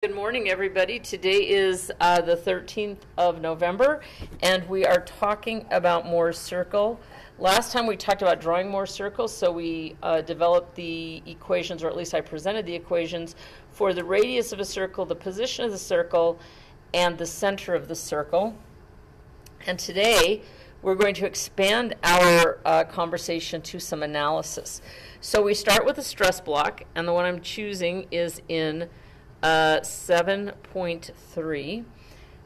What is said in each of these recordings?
Good morning, everybody. Today is the 13th of November, and we are talking about Mohr's circle. Last time we talked about drawing Mohr's circles, so we developed the equations, or at least I presented the equations, for the radius of a circle, the position of the circle, and the center of the circle. And today, we're going to expand our conversation to some analysis. So we start with a stress block, and the one I'm choosing is in 7.3,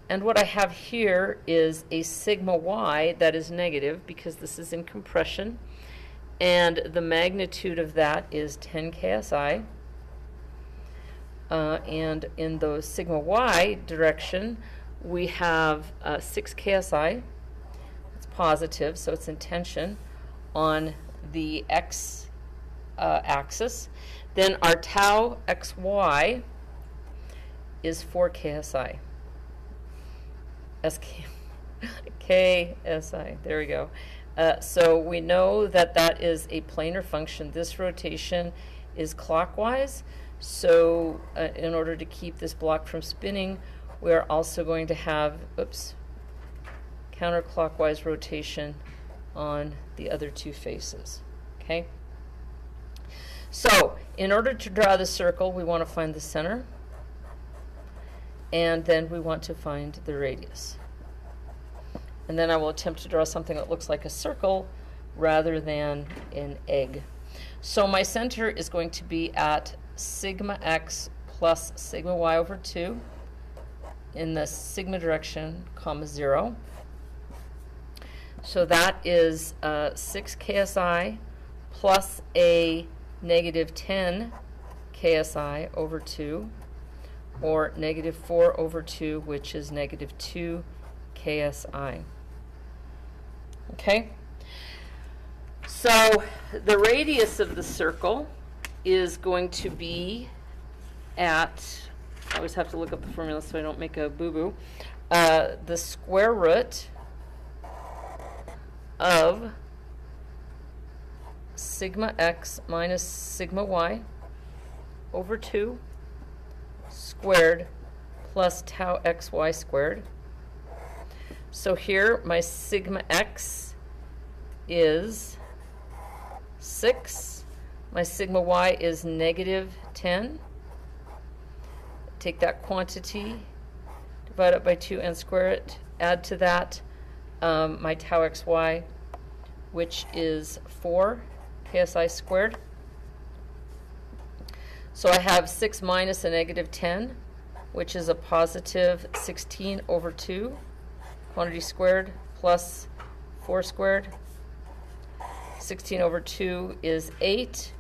and what I have here is a sigma y that is negative because this is in compression, and the magnitude of that is 10 ksi, and in the sigma y direction we have 6 ksi. It's positive, so it's in tension on the x axis. Then our tau xy is 4 ksi. KSI, there we go. So we know that that is a planar function. This rotation is clockwise, so in order to keep this block from spinning, we are also going to have, counterclockwise rotation on the other two faces, okay? So in order to draw the circle, we want to find the center, and then we want to find the radius. And then I will attempt to draw something that looks like a circle rather than an egg. So my center is going to be at sigma x plus sigma y over 2 in the sigma direction, comma 0. So that is 6 ksi plus a negative 10 ksi over 2, or negative 4 over 2, which is negative 2 ksi. Okay? So the radius of the circle is going to be at, I always have to look up the formula so I don't make a boo-boo, the square root of sigma x minus sigma y over 2 squared plus tau xy squared. So here my sigma x is 6, my sigma y is negative 10. Take that quantity, divide it by 2 and square it, add to that my tau xy, which is 4 ksi squared. So I have 6 minus a negative 10, which is a positive 16 over 2, quantity squared plus 4 squared. 16 over 2 is 8.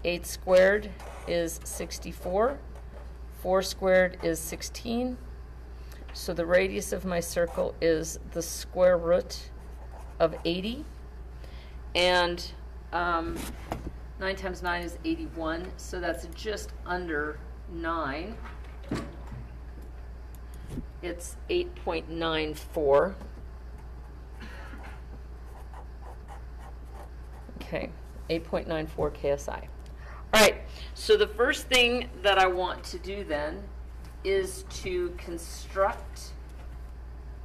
8 squared is 64. 4 squared is 16. So the radius of my circle is the square root of 80. And 9 times 9 is 81, so that's just under 9. It's 8.94. Okay, 8.94 ksi. All right, so the first thing that I want to do then is to construct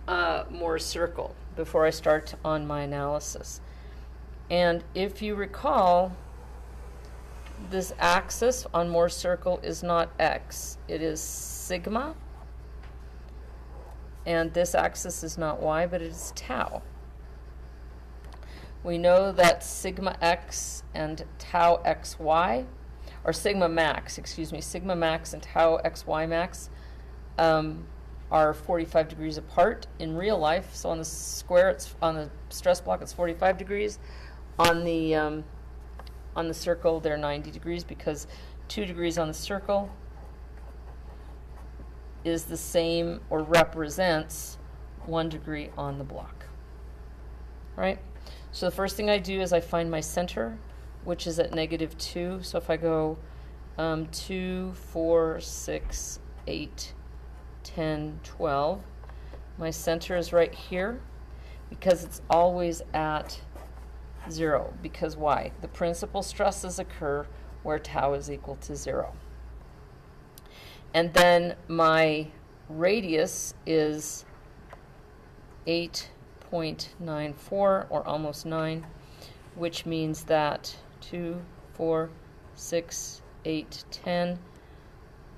Mohr's circle before I start on my analysis. And if you recall, this axis on Mohr's circle is not x, it is sigma. And this axis is not y, but it is tau. We know that sigma x and tau xy, or sigma max and tau xy max are 45 degrees apart in real life. So on the square, on the stress block, it's 45 degrees. On the circle, they're 90 degrees because 2 degrees on the circle is the same or represents 1 degree on the block. Right? So the first thing I do is I find my center, which is at negative 2. So if I go 2, 4, 6, 8, 10, 12, my center is right here because it's always at 0. Because why? The principal stresses occur where tau is equal to 0. And then my radius is 8.94, or almost 9, which means that 2, 4, 6, 8, 10,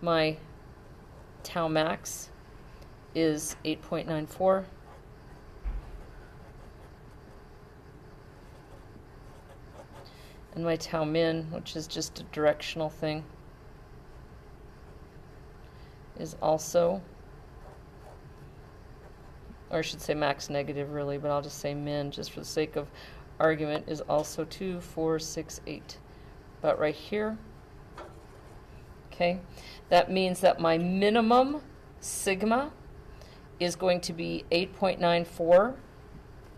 my tau max is 8.94. And my tau min, which is just a directional thing, is also, or I should say max negative really, but I'll just say min just for the sake of argument, is also 2, 4, 6, 8. But right here, okay, that means that my minimum sigma is going to be 8.94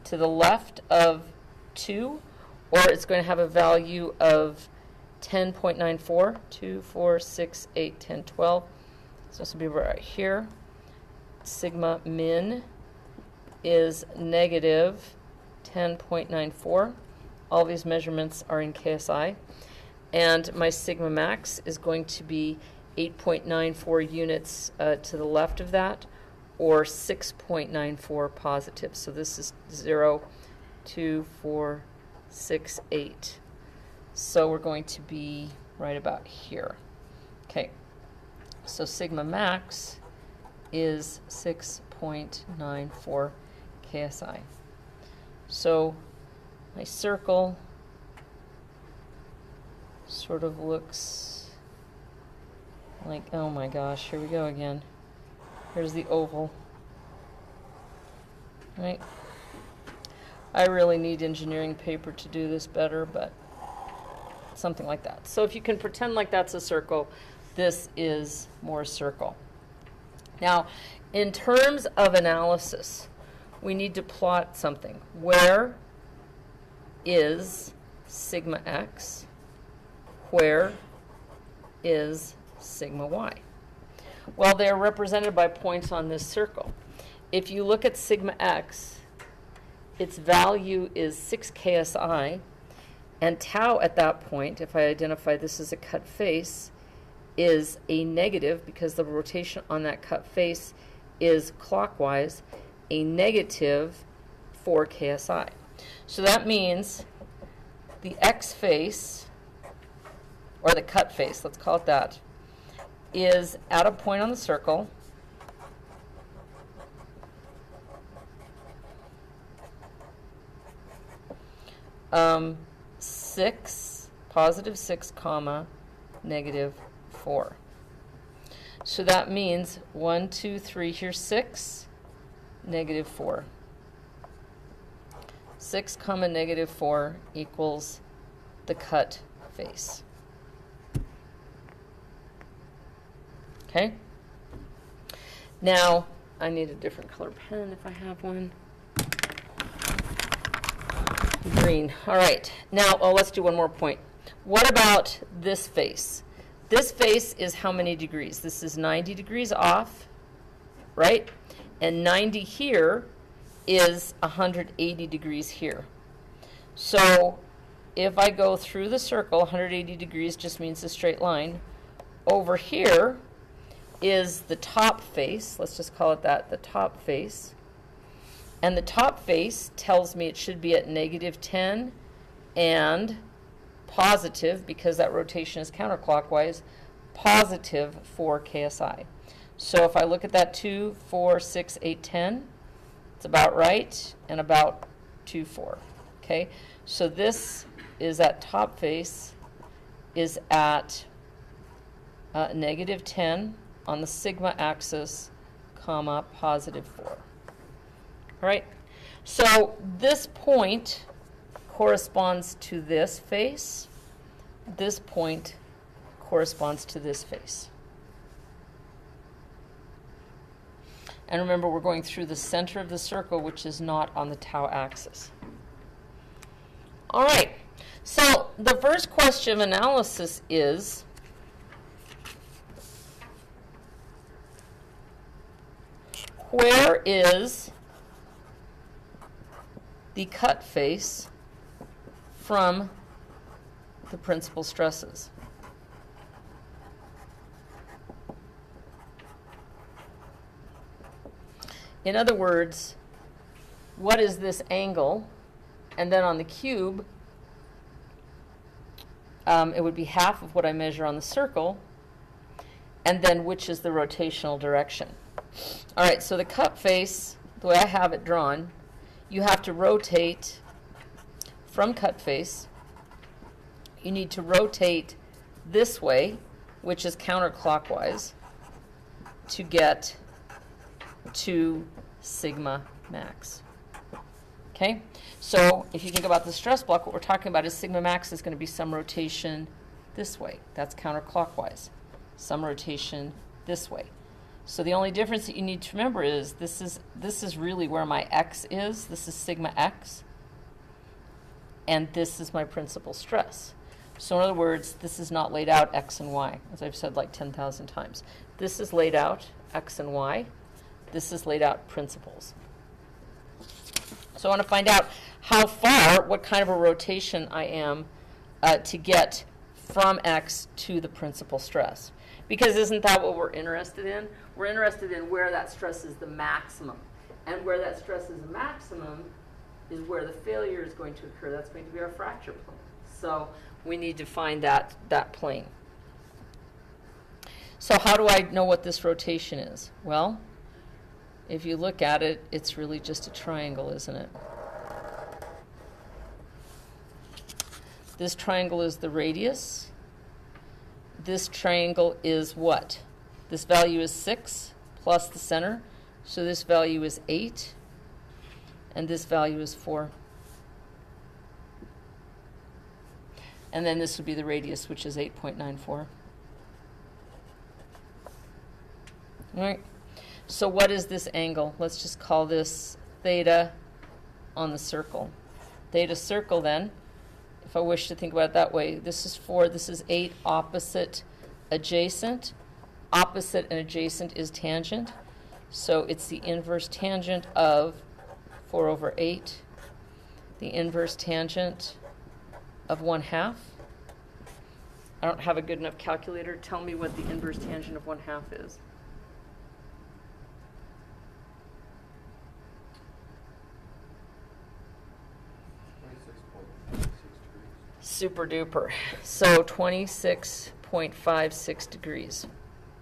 to the left of 2, or it's going to have a value of 10.94, 2, 4, 6, 8, 10, 12. So this will be right here. Sigma min is negative 10.94. All these measurements are in KSI. And my sigma max is going to be 8.94 units to the left of that, or 6.94 positive. So this is 0, 2, 4, 6, 8. So we're going to be right about here. Okay, so sigma max is 6.94 KSI. So my circle sort of looks like, oh my gosh, here we go again. Here's the oval. Right? I really need engineering paper to do this better, but something like that. So if you can pretend like that's a circle, this is Mohr's circle. Now, in terms of analysis, we need to plot something. Where is sigma x? Where is sigma y? Well, they're represented by points on this circle. If you look at sigma x, its value is 6 KSI, and tau at that point, if I identify this as a cut face, is a negative, because the rotation on that cut face is clockwise, a negative 4 KSI. So that means the x face, or the cut face, let's call it that, is at a point on the circle positive 6, comma, negative 4. So that means 1, 2, 3, here's 6, negative 4. 6, comma, negative 4 equals the cut face. Okay? Now, I need a different color pen if I have one. Green. All right. Now, let's do one more point. What about this face? This face is how many degrees? This is 90 degrees off, right? And 90 here is 180 degrees here. So if I go through the circle, 180 degrees just means a straight line. Over here is the top face. Let's just call it that, the top face. And the top face tells me it should be at negative 10 and positive, because that rotation is counterclockwise, positive 4 KSI. So if I look at that 2, 4, 6, 8, 10, it's about right, and about 2, 4. Okay, so this is at top face is at negative 10 on the sigma axis, comma, positive 4. All right, so this point corresponds to this face. This point corresponds to this face. And remember, we're going through the center of the circle, which is not on the tau axis. All right, so the first question of analysis is, where is the cut face from the principal stresses? In other words, what is this angle? And then on the cube, it would be half of what I measure on the circle. And then which is the rotational direction? All right, so the cup face, the way I have it drawn, you have to rotate from cut face. You need to rotate this way, which is counterclockwise, to get to sigma max. Okay? So if you think about the stress block, what we're talking about is sigma max is going to be some rotation this way. That's counterclockwise. Some rotation this way. So the only difference that you need to remember is this is really where my x is. This is sigma x. And this is my principal stress. So in other words, this is not laid out x and y, as I've said like 10,000 times. This is laid out x and y. This is laid out principles. So I want to find out how far, what kind of a rotation I am to get from x to the principal stress. Because isn't that what we're interested in? We're interested in where that stress is the maximum. And where that stress is the maximum is where the failure is going to occur. That's going to be our fracture plane. So we need to find that plane. So how do I know what this rotation is? Well, if you look at it, it's really just a triangle, isn't it? This triangle is the radius. This triangle is what? This value is 6 plus the center. So this value is 8. And this value is 4. And then this would be the radius, which is 8.94. All right. So what is this angle? Let's just call this theta on the circle. Theta circle then, if I wish to think about it that way, this is 4, this is 8, opposite, adjacent. Opposite and adjacent is tangent. So it's the inverse tangent of 4 over 8. The inverse tangent of 1/2. I don't have a good enough calculator. Tell me what the inverse tangent of 1/2 is. Super duper. So 26.56 degrees.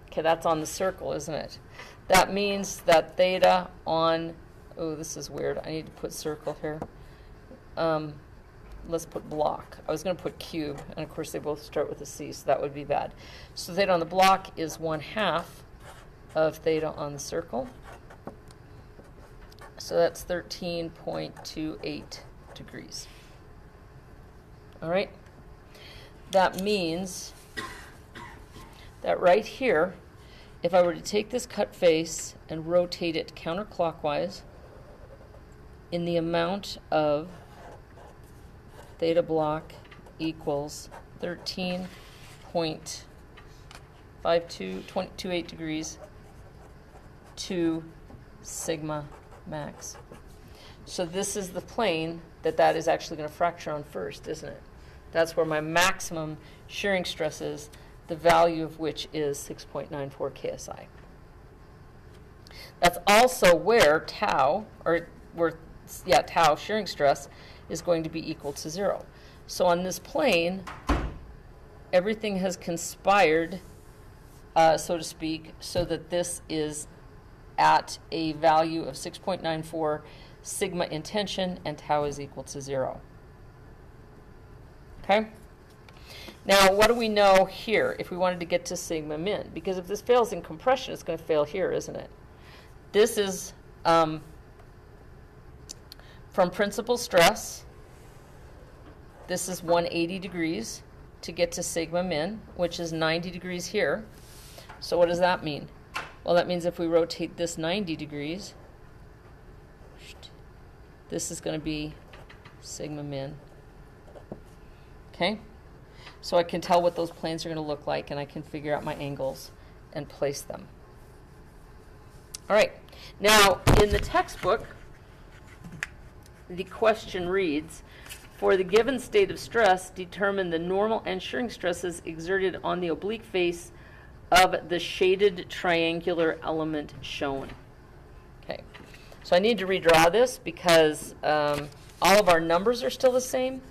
Okay, that's on the circle, isn't it? That means that theta on, oh, this is weird. I need to put circle here. Let's put block. I was going to put cube, and of course they both start with a C, so that would be bad. So theta on the block is 1/2 of theta on the circle. So that's 13.28 degrees. All right? That means that right here, if I were to take this cut face and rotate it counterclockwise in the amount of theta block equals 13.28 degrees to sigma max. So this is the plane that is actually going to fracture on first, isn't it? That's where my maximum shearing stress is, the value of which is 6.94 KSI. That's also where tau, tau shearing stress is going to be equal to 0. So on this plane, everything has conspired, so to speak, so that this is at a value of 6.94 sigma in tension, and tau is equal to 0. Okay? Now, what do we know here if we wanted to get to sigma min? Because if this fails in compression, it's going to fail here, isn't it? This is from principal stress. This is 180 degrees to get to sigma min, which is 90 degrees here. So what does that mean? Well, that means if we rotate this 90 degrees, this is going to be sigma min. Okay? So I can tell what those planes are going to look like, and I can figure out my angles and place them. All right. Now, in the textbook, the question reads, for the given state of stress, determine the normal and shearing stresses exerted on the oblique face of the shaded triangular element shown. Okay, so I need to redraw this because all of our numbers are still the same.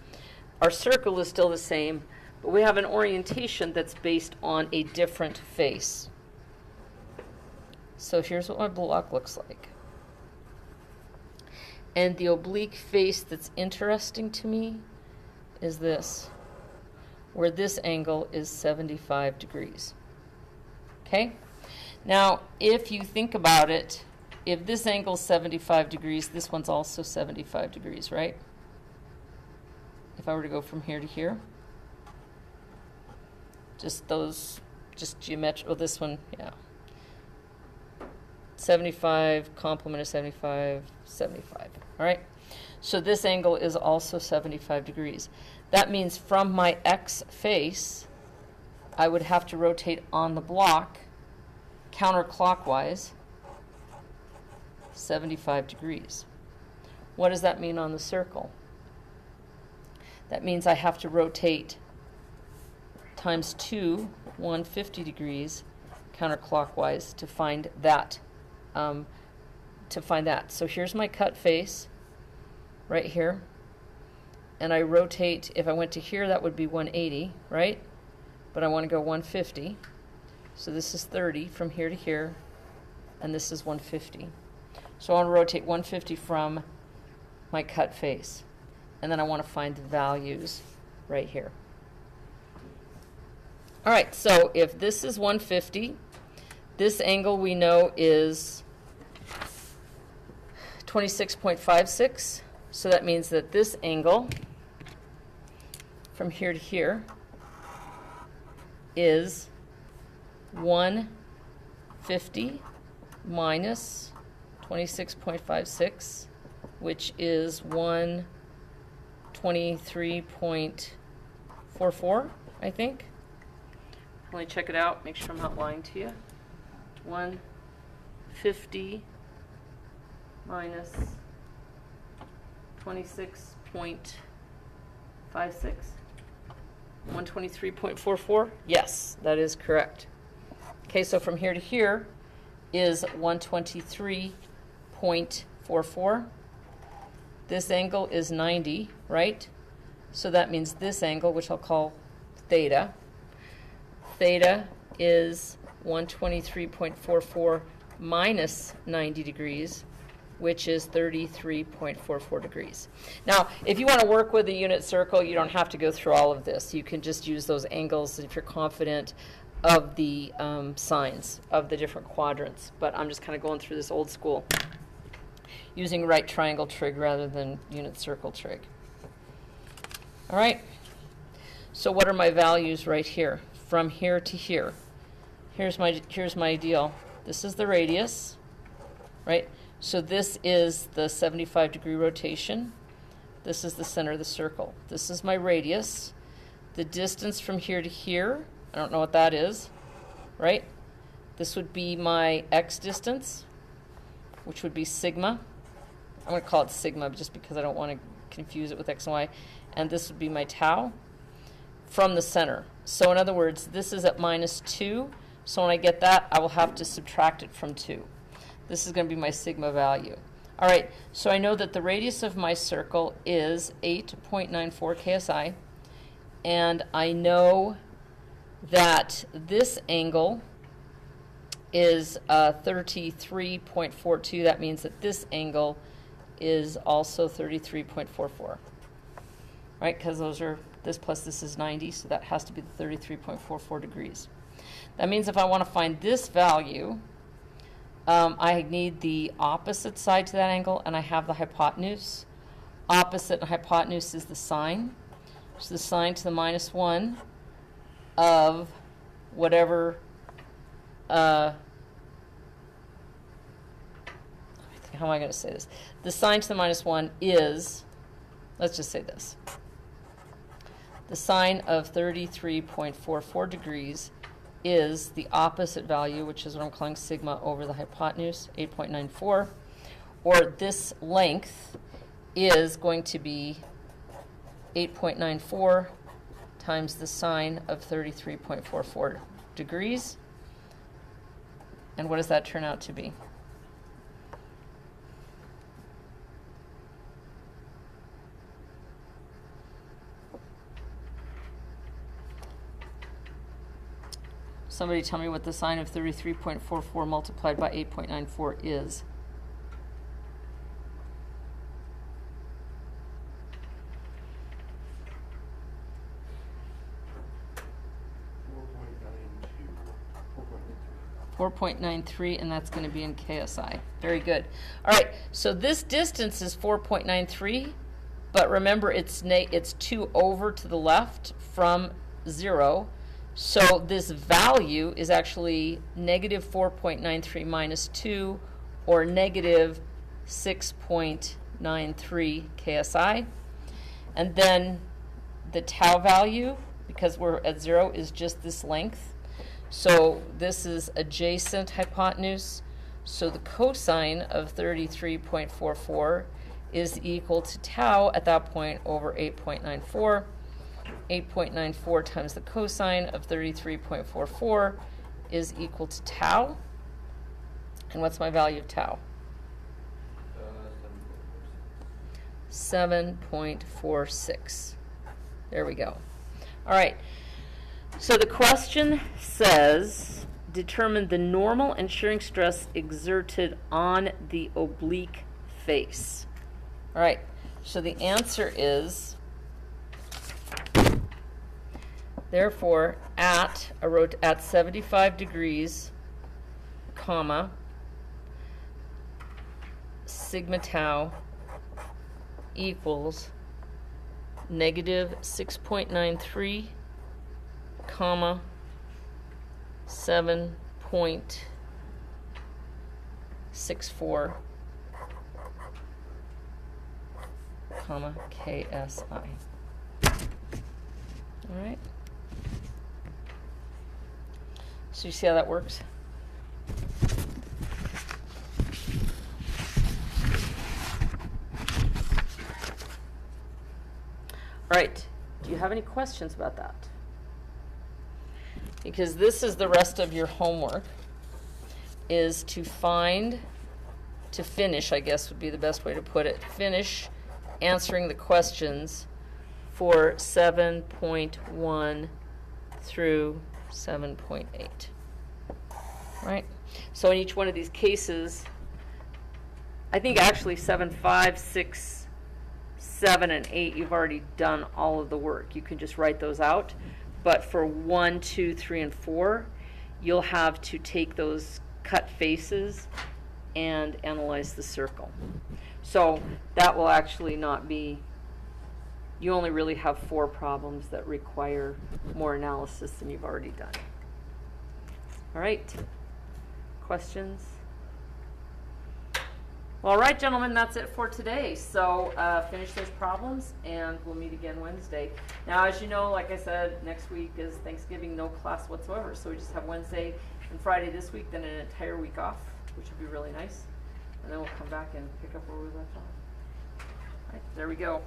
Our circle is still the same, but we have an orientation that's based on a different face. So here's what my block looks like. And the oblique face that's interesting to me is this, where this angle is 75 degrees. Okay? Now, if you think about it, if this angle is 75 degrees, this one's also 75 degrees, right? If I were to go from here to here. Just geometric, well, this one, yeah. 75, complement of 75, 75, all right? So this angle is also 75 degrees. That means from my X face, I would have to rotate on the block counterclockwise 75 degrees. What does that mean on the circle? That means I have to rotate times 2, 150 degrees counterclockwise to find that. So here's my cut face right here, and I rotate. If I went to here, that would be 180, right? But I want to go 150. So this is 30 from here to here, and this is 150. So I want to rotate 150 from my cut face, and then I want to find the values right here. All right, so if this is 150, this angle we know is 26.56. So that means that this angle from here to here is 150 minus 26.56, which is 123.44, I think. Let me check it out, make sure I'm not lying to you. 150 minus 26.56, 123.44. Yes, that is correct. Okay, so from here to here is 123.44. This angle is 90, right? So that means this angle, which I'll call theta. Theta is 123.44 minus 90 degrees, which is 33.44 degrees. Now, if you want to work with a unit circle, you don't have to go through all of this. You can just use those angles if you're confident of the signs of the different quadrants. But I'm just kind of going through this old school, using right triangle trig rather than unit circle trig. All right. So what are my values right here? From here to here. Here's my deal. This is the radius, right? So this is the 75-degree rotation. This is the center of the circle. This is my radius. The distance from here to here, I don't know what that is, right? This would be my x distance, which would be sigma. I'm going to call it sigma just because I don't want to confuse it with x and y. And this would be my tau from the center. So in other words, this is at -2. So when I get that, I will have to subtract it from 2. This is going to be my sigma value. All right, so I know that the radius of my circle is 8.94 ksi. And I know that this angle is 33.42. That means that this angle is also 33.44. Right, because this plus this is 90, so that has to be the 33.44 degrees. That means if I want to find this value, I need the opposite side to that angle, and I have the hypotenuse. Opposite and hypotenuse is the sine. So the sine to the -1 of whatever, how am I going to say this? The sine to the -1 is, let's just say this. The sine of 33.44 degrees is the opposite value, which is what I'm calling sigma over the hypotenuse, 8.94, or this length is going to be 8.94 times the sine of 33.44 degrees. And what does that turn out to be? Somebody tell me what the sine of 33.44 multiplied by 8.94 is. .93, and that's going to be in KSI. Very good. All right, so this distance is 4.93, but remember it's 2 over to the left from 0. So this value is actually negative 4.93 minus 2, or negative 6.93 KSI. And then the tau value, because we're at 0, is just this length. So this is adjacent hypotenuse. So the cosine of 33.44 is equal to tau at that point over 8.94. 8.94 times the cosine of 33.44 is equal to tau. And what's my value of tau? 7.46. There we go. All right. So the question says, determine the normal and shearing stress exerted on the oblique face. All right, so the answer is, therefore, at 75 degrees, comma, sigma tau equals negative 6.93 comma 7.64 comma KSI. All right. So you see how that works? All right. Do you have any questions about that? Because this is the rest of your homework, is to finish, I guess would be the best way to put it, finish answering the questions for 7.1 through 7.8. Right? So in each one of these cases, I think actually 7, 5, 6, 7, and 8, you've already done all of the work. You can just write those out. But for 1, 2, 3, and 4, you'll have to take those cut faces and analyze the circle. So that will actually not be, you only really have 4 problems that require more analysis than you've already done. All right, questions? Well, all right, gentlemen, that's it for today. So finish those problems, and we'll meet again Wednesday. Now, as you know, like I said, next week is Thanksgiving, no class whatsoever. So we just have Wednesday and Friday this week, then an entire week off, which would be really nice. And then we'll come back and pick up where we left off. All right, there we go.